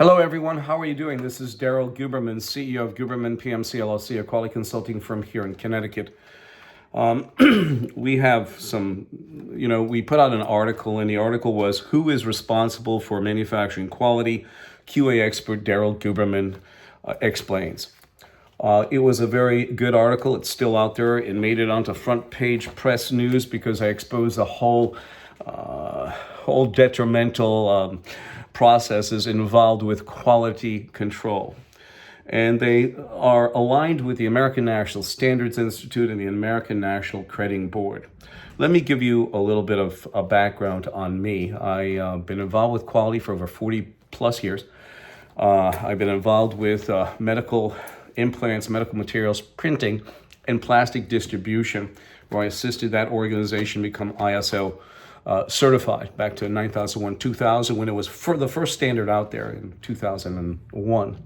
Hello, everyone. How are you doing? This is Daryl Guberman, CEO of Guberman PMC LLC, a quality consulting firm here in Connecticut. We have some, we put out an article, and the article was, "Who is responsible for manufacturing quality?" QA expert Daryl Guberman explains. It was a very good article. It's still out there. It made it onto front page press news because I exposed the whole detrimental processes involved with quality control. And they are aligned with the American National Standards Institute and the American National Crediting Board. Let me give you a little bit of a background on me. I've been involved with quality for over 40 plus years. I've been involved with medical implants, medical materials, printing, and plastic distribution, where I assisted that organization become ISO certified back to 9001, 2000, when it was for the first standard out there in 2001.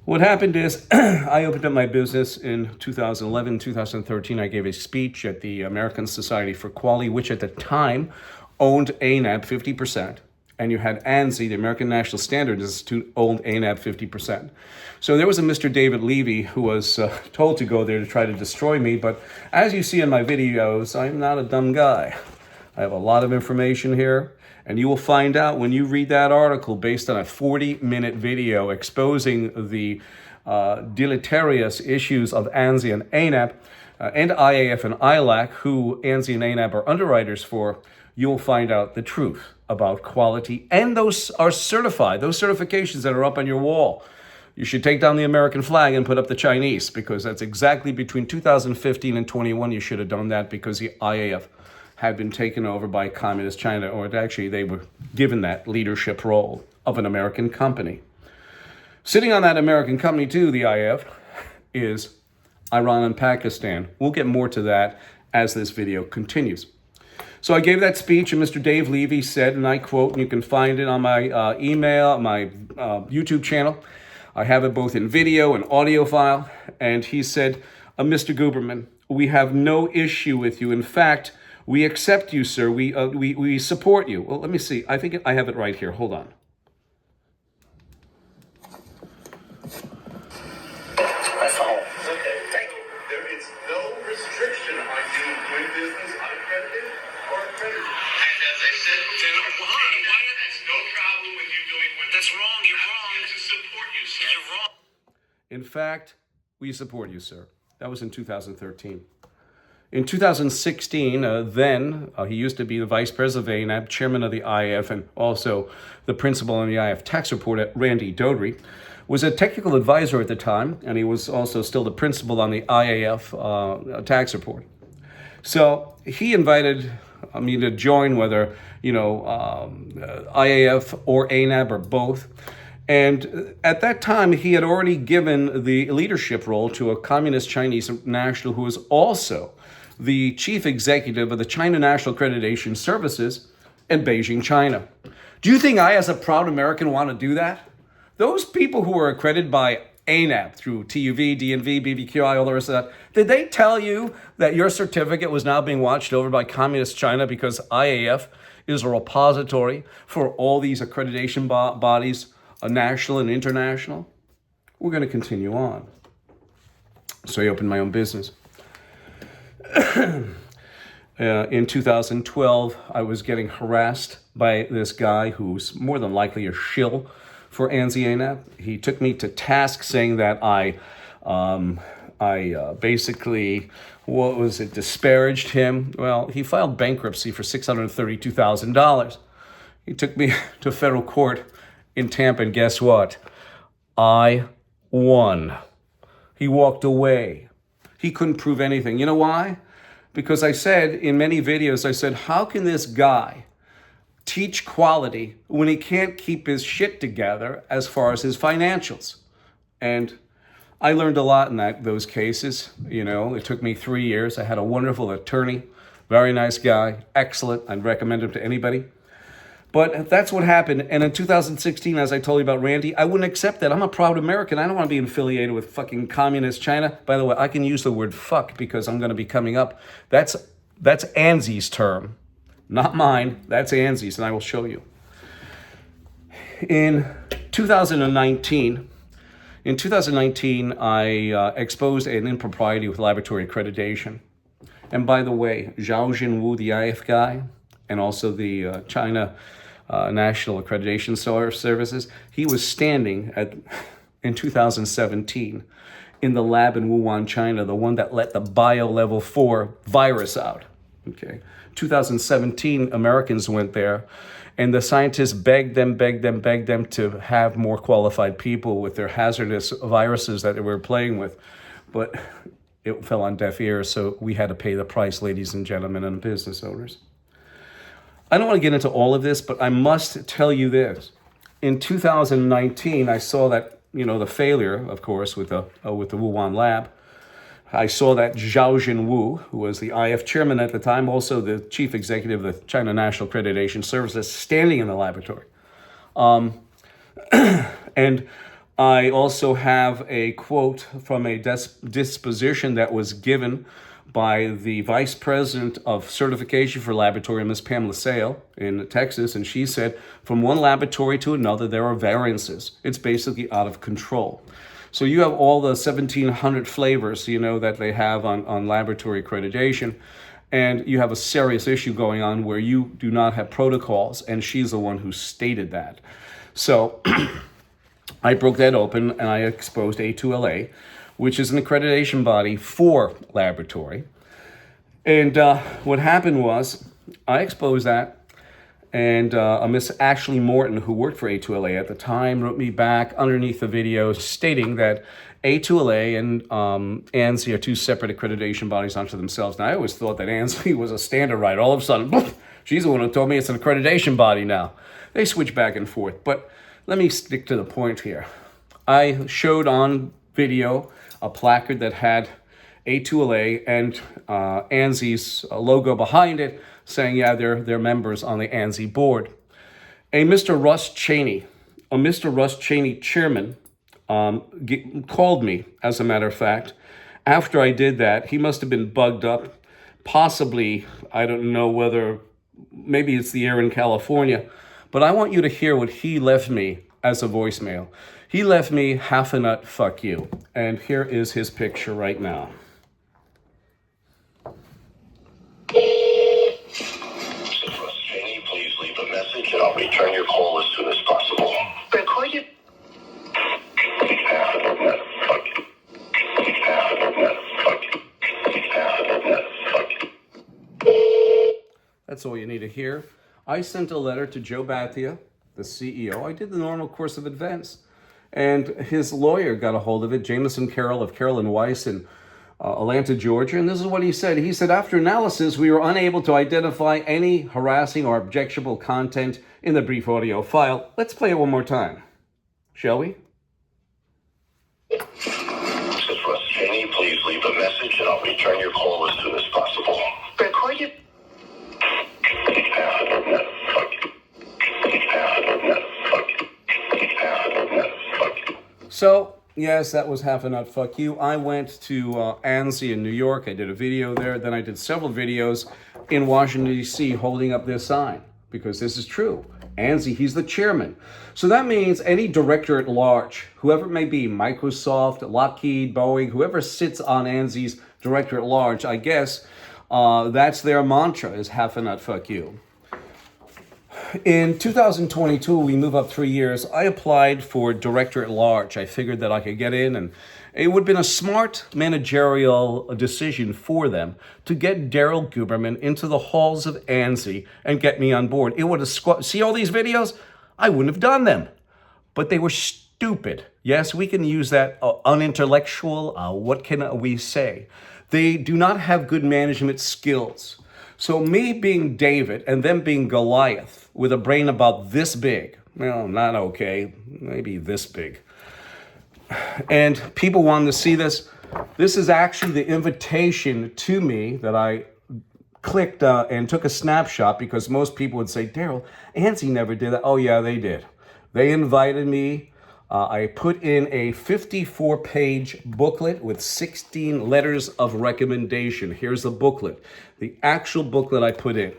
What happened is I opened up my business in 2011, 2013. I gave a speech at the American Society for Quality, which at the time owned ANAB 50%. And you had ANSI, the American National Standards Institute, owned ANAB 50%. So there was a Mr. David Levy who was told to go there to try to destroy me. But as you see in my videos, I'm not a dumb guy. I have a lot of information here, and you will find out when you read that article based on a 40-minute video exposing the deleterious issues of ANSI and ANAB and IAF and ILAC, who ANSI and ANAB are underwriters for. You will find out the truth about quality, and those are certified, those certifications that are up on your wall. You should take down the American flag and put up the Chinese, because that's exactly between 2015 and 21. You should have done that because the IAF had been taken over by Communist China, or actually they were given that leadership role of an American company. Sitting on that American company too, the IAF, is Iran and Pakistan. We'll get more to that as this video continues. So I gave that speech, and Mr. Dave Levy said, and I quote, and you can find it on my email, my YouTube channel. I have it both in video and audio file. And he said, "Mr. Guberman, we have no issue with you. In fact, we accept you, sir. We support you." Well, let me see. I think I have it right here. Hold on. That's all. Okay, thank you. There is no restriction on you doing business unaccredited or accredited. And as I said, there's no problem with you doing what that's wrong. You're wrong. To support you, sir. You're wrong. In fact, we support you, sir. That was in 2013. In 2016, he used to be the vice president of ANAB, chairman of the IAF, and also the principal on the IAF tax report at Randy Dodry, was a technical advisor at the time, and he was also still the principal on the IAF tax report. So he invited me to join, whether, IAF or ANAB or both. And at that time, he had already given the leadership role to a communist Chinese national who was also the chief executive of the China National Accreditation Services in Beijing, China. Do you think I, as a proud American, want to do that? Those people who were accredited by ANAB through TUV, DNV, BBQI, all the rest of that, did they tell you that your certificate was now being watched over by Communist China because IAF is a repository for all these accreditation bodies, national and international? We're going to continue on. So I opened my own business. In 2012, I was getting harassed by this guy who's more than likely a shill for ANSI ANAB. He took me to task saying that I basically, disparaged him. Well, he filed bankruptcy for $632,000. He took me to federal court in Tampa, and guess what? I won. He walked away. He couldn't prove anything. You know why? Because I said in many videos, I said, how can this guy teach quality when he can't keep his shit together as far as his financials? And I learned a lot in those cases. It took me 3 years. I had a wonderful attorney, very nice guy, excellent. I'd recommend him to anybody. But that's what happened. And in 2016, as I told you about Randy, I wouldn't accept that. I'm a proud American. I don't want to be affiliated with fucking communist China. By the way, I can use the word fuck because I'm going to be coming up. That's ANSI's term, not mine. That's ANSI's, and I will show you. In 2019, in 2019, I exposed an impropriety with laboratory accreditation. And by the way, Zhao Jinwu, the IF guy, and also the China National Accreditation Services, he was standing in 2017 in the lab in Wuhan, China, the one that let the bio level 4 virus out. Okay, 2017, Americans went there, and the scientists begged them to have more qualified people with their hazardous viruses that they were playing with. But it fell on deaf ears, so we had to pay the price, ladies and gentlemen, and business owners. I don't want to get into all of this, but I must tell you this. In 2019, I saw that, the failure, of course, with the Wuhan lab. I saw that Zhao Jinwu, who was the IF chairman at the time, also the chief executive of the China National Accreditation Services, standing in the laboratory. And I also have a quote from a disposition that was given by the vice president of certification for laboratory, Ms. Pamela Sale in Texas, and she said, from one laboratory to another, there are variances. It's basically out of control. So you have all the 1,700 flavors, that they have on laboratory accreditation, and you have a serious issue going on where you do not have protocols, and she's the one who stated that. So I broke that open, and I exposed A2LA, which is an accreditation body for laboratory. And what happened was, I exposed that, and Miss Ashley Morton, who worked for A2LA at the time, wrote me back underneath the video stating that A2LA and ANSI are two separate accreditation bodies unto themselves. Now, I always thought that ANSI was a standard writer. All of a sudden, she's the one who told me it's an accreditation body now. They switch back and forth. But let me stick to the point here. I showed on video a placard that had A2LA and ANSI's logo behind it, saying, yeah, they're members on the ANSI board. A Mr. Russ Cheney chairman, called me, as a matter of fact. After I did that, he must have been bugged up. Possibly, I don't know whether, maybe it's the air in California, but I want you to hear what he left me as a voicemail. He left me half a nut, fuck you. And here is his picture right now. Please leave a message and I'll return your call as soon as possible. Record your... That's all you need to hear. I sent a letter to Joe Batia, the CEO. I did the normal course of events. And his lawyer got a hold of it, Jameson Carroll of Carroll and Weiss in Atlanta, Georgia. And this is what he said. He said, after analysis, we were unable to identify any harassing or objectionable content in the brief audio file. Let's play it one more time, shall we? This is Russ Cheney. Please leave a message and I'll return your call as soon as possible. Record your... So, yes, that was half a nut, fuck you. I went to ANSI in New York. I did a video there. Then I did several videos in Washington, D.C. holding up this sign, because this is true. ANSI, he's the chairman. So that means any director at large, whoever it may be, Microsoft, Lockheed, Boeing, whoever sits on ANSI's director at large, I guess that's their mantra, is half a nut, fuck you. In 2022, we move up 3 years, I applied for director at large. I figured that I could get in, and it would have been a smart managerial decision for them to get Daryl Guberman into the halls of ANSI and get me on board. It would have see all these videos? I wouldn't have done them, but they were stupid. Yes, we can use that unintellectual. What can we say? They do not have good management skills. So me being David and them being Goliath with a brain about this big, well, not okay, maybe this big. And people wanted to see this. This is actually the invitation to me that I clicked and took a snapshot, because most people would say, Daryl, ANSI never did that. Oh yeah, they did. They invited me. I put in a 54-page booklet with 16 letters of recommendation. Here's the booklet, the actual booklet I put in.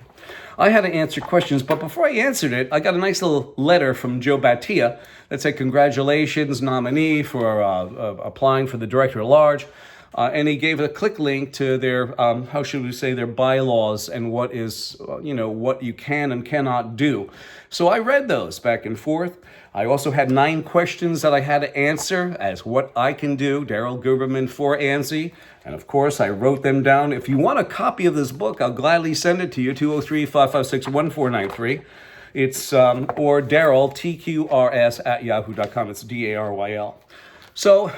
I had to answer questions, but before I answered it, I got a nice little letter from Joe Battia that said, congratulations, nominee, for applying for the director at large. And he gave a click link to their, how should we say, their bylaws and what is, what you can and cannot do. So I read those back and forth. I also had 9 questions that I had to answer as what I can do, Daryl Guberman for ANSI. And of course, I wrote them down. If you want a copy of this book, I'll gladly send it to you, 203-556-1493. It's, or Daryl, TQRS at yahoo.com. It's DARYL. So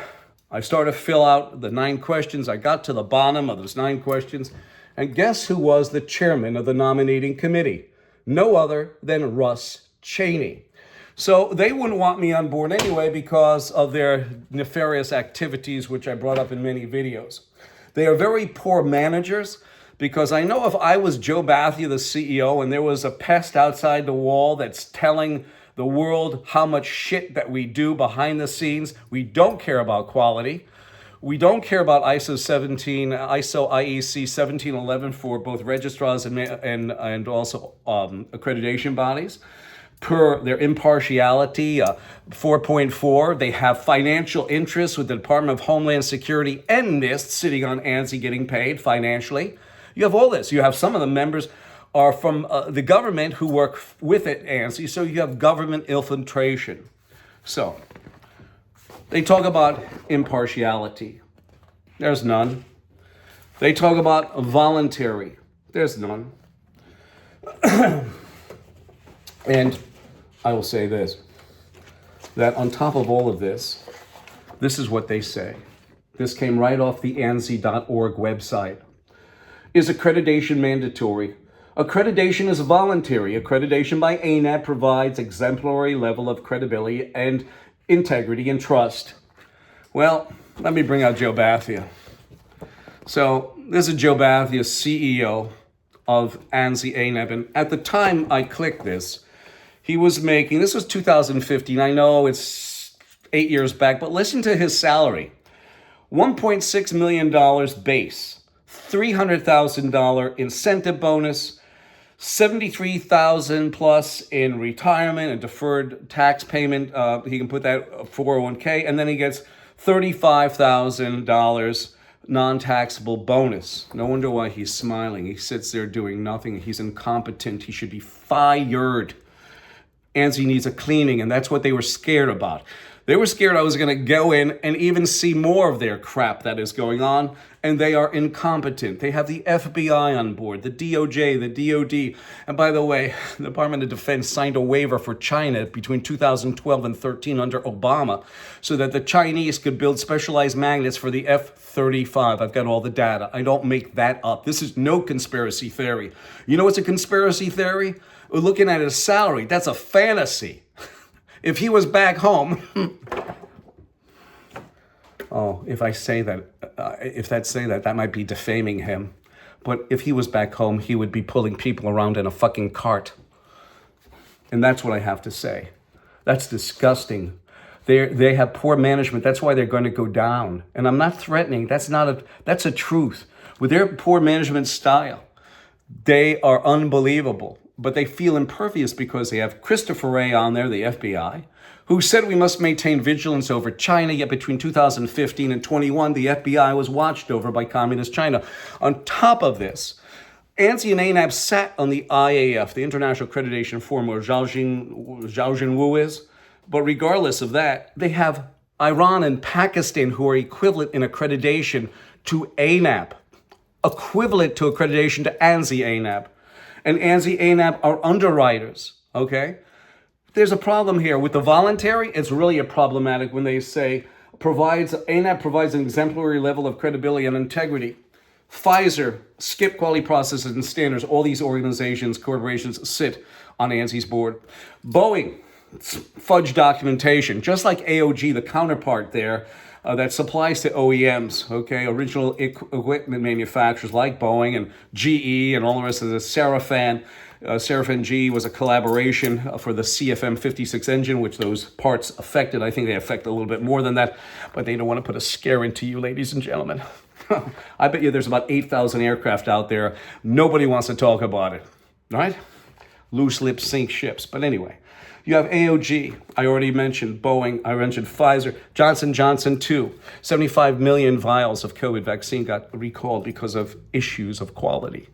I started to fill out the 9 questions. I got to the bottom of those 9 questions. And guess who was the chairman of the nominating committee? No other than Russ Cheney. So they wouldn't want me on board anyway because of their nefarious activities, which I brought up in many videos. They are very poor managers because I know if I was Joe Bathia, the CEO, and there was a pest outside the wall that's telling the world how much shit that we do behind the scenes, we don't care about quality. We don't care about ISO IEC 1711 for both registrars and also accreditation bodies. Per their impartiality, 4.4, they have financial interests with the Department of Homeland Security and NIST sitting on ANSI getting paid financially. You have all this. You have some of the members are from the government who work with it, ANSI, so you have government infiltration. So they talk about impartiality. There's none. They talk about voluntary. There's none. And I will say this, that on top of all of this, this is what they say. This came right off the ANSI.org website. Is accreditation mandatory? Accreditation is voluntary. Accreditation by ANAB provides exemplary level of credibility and integrity and trust. Well, let me bring out Joe Bathia. So this is Joe Bathia, CEO of ANSI ANAB. And at the time I clicked this, he was making, this was 2015. I know it's 8 years back, but listen to his salary. $1.6 million base, $300,000 incentive bonus, $73,000 plus in retirement and deferred tax payment. He can put that 401k, and then he gets $35,000 non-taxable bonus. No wonder why he's smiling. He sits there doing nothing. He's incompetent. He should be fired. ANSI needs a cleaning, and that's what they were scared about. They were scared I was going to go in and even see more of their crap that is going on, and they are incompetent. They have the FBI on board, the DOJ, the DOD. And by the way, the Department of Defense signed a waiver for China between 2012 and 13 under Obama so that the Chinese could build specialized magnets for the F-35. I've got all the data. I don't make that up. This is no conspiracy theory. You know what's a conspiracy theory? We're looking at his salary. That's a fantasy. If he was back home, oh, if I say that, that might be defaming him. But if he was back home, he would be pulling people around in a fucking cart. And that's what I have to say. That's disgusting. They have poor management. That's why they're going to go down. And I'm not threatening. That's a truth. With their poor management style, they are unbelievable. But they feel impervious because they have Christopher Wray on there, the FBI, who said we must maintain vigilance over China, yet between 2015 and 21, the FBI was watched over by communist China. On top of this, ANSI and ANAB sat on the IAF, the International Accreditation Forum, where Zhao Jinwu is. But regardless of that, they have Iran and Pakistan who are equivalent in accreditation to ANAB, equivalent to accreditation to ANSI ANAB. And ANSI ANAB are underwriters, okay? There's a problem here. With the voluntary, it's really problematic when they say ANAB provides an exemplary level of credibility and integrity. Pfizer, skip quality processes and standards. All these organizations, corporations sit on ANSI's board. Boeing, fudged documentation, just like AOG, the counterpart there, that supplies to OEMs, okay, original equipment manufacturers like Boeing and GE and all the rest of the Seraphan. Seraphan G was a collaboration for the CFM56 engine, which those parts affected. I think they affect a little bit more than that, but they don't want to put a scare into you, ladies and gentlemen. I bet you there's about 8,000 aircraft out there. Nobody wants to talk about it. right? Loose lips sink ships. But anyway, you have AOG. I already mentioned Boeing. I mentioned Pfizer. Johnson & Johnson, too. 75 million vials of COVID vaccine got recalled because of issues of quality.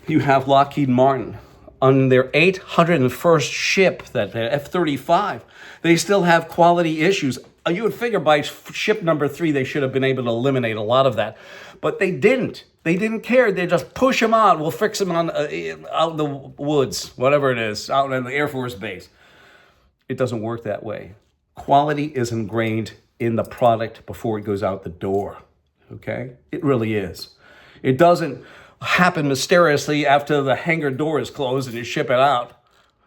You have Lockheed Martin. On their 801st ship, that F-35, they still have quality issues. You would figure by ship number 3, they should have been able to eliminate a lot of that. But they didn't. They didn't care. They just push them out. We'll fix them on out in the woods, whatever it is, out in the Air Force Base. It doesn't work that way. Quality is ingrained in the product before it goes out the door. Okay? It really is. It doesn't happen mysteriously after the hangar door is closed and you ship it out.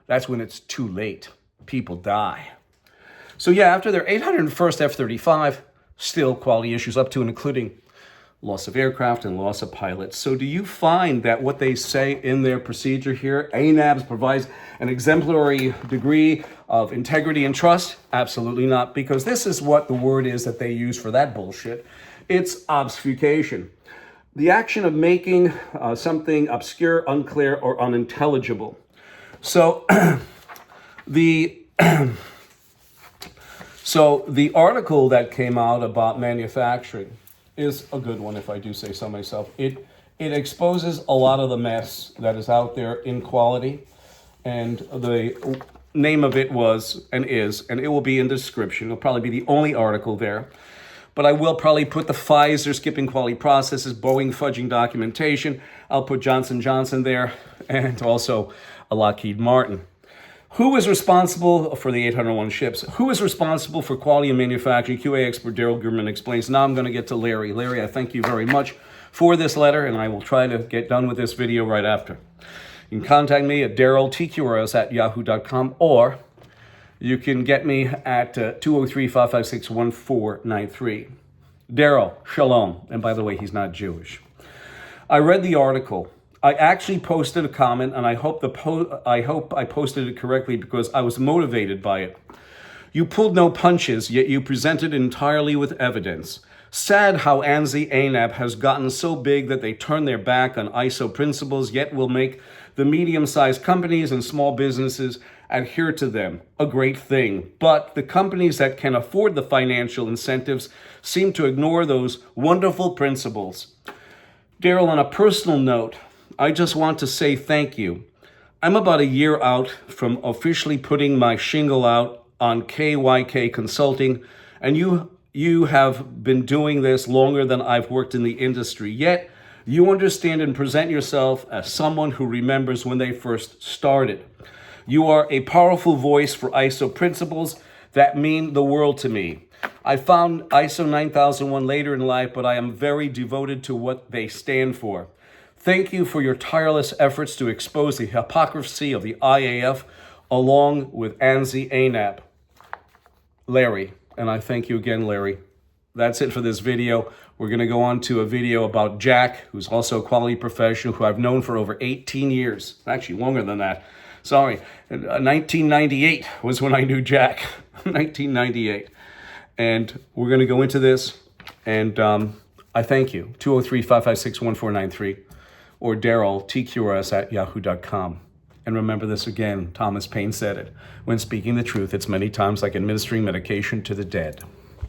That's when it's too late. People die. So yeah, after their 801st F-35, still quality issues up to and including loss of aircraft and loss of pilots. So do you find that what they say in their procedure here, ANABS provides an exemplary degree of integrity and trust? Absolutely not, because this is what the word is that they use for that bullshit. It's obfuscation. The action of making something obscure, unclear, or unintelligible. So the article that came out about manufacturing is a good one, if I do say so myself. It exposes a lot of the mess that is out there in quality, and the name of it was and is, and it will be in the description. It'll probably be the only article there. But I will probably put the Pfizer skipping quality processes, Boeing fudging documentation. I'll put Johnson & Johnson there, and also a Lockheed Martin. Who is responsible for the 801 ships? Who is responsible for quality and manufacturing? QA expert Daryl Guberman explains. Now I'm going to get to Larry. Larry, I thank you very much for this letter, and I will try to get done with this video right after. You can contact me at daryltqrs@yahoo.com, or you can get me at 203-556-1493. Daryl, shalom. And by the way, he's not Jewish. I read the article. I actually posted a comment, and I hope I posted it correctly because I was motivated by it. You pulled no punches, yet you presented entirely with evidence. Sad how ANSI ANAB has gotten so big that they turn their back on ISO principles, yet will make the medium-sized companies and small businesses adhere to them. A great thing. But the companies that can afford the financial incentives seem to ignore those wonderful principles. Daryl, on a personal note, I just want to say thank you. I'm about a year out from officially putting my shingle out on KYK Consulting, and you have been doing this longer than I've worked in the industry. Yet, you understand and present yourself as someone who remembers when they first started. You are a powerful voice for ISO principles that mean the world to me. I found ISO 9001 later in life, but I am very devoted to what they stand for. Thank you for your tireless efforts to expose the hypocrisy of the IAF along with ANSI ANAB. Larry, and I thank you again, Larry. That's it for this video. We're going to go on to a video about Jack, who's also a quality professional who I've known for over 18 years. Actually, longer than that. Sorry, 1998 was when I knew Jack. 1998. And we're going to go into this, and I thank you. 203-556-1493 or Daryl, tqrs@yahoo.com. And remember this again, Thomas Paine said it. When speaking the truth, it's many times like administering medication to the dead.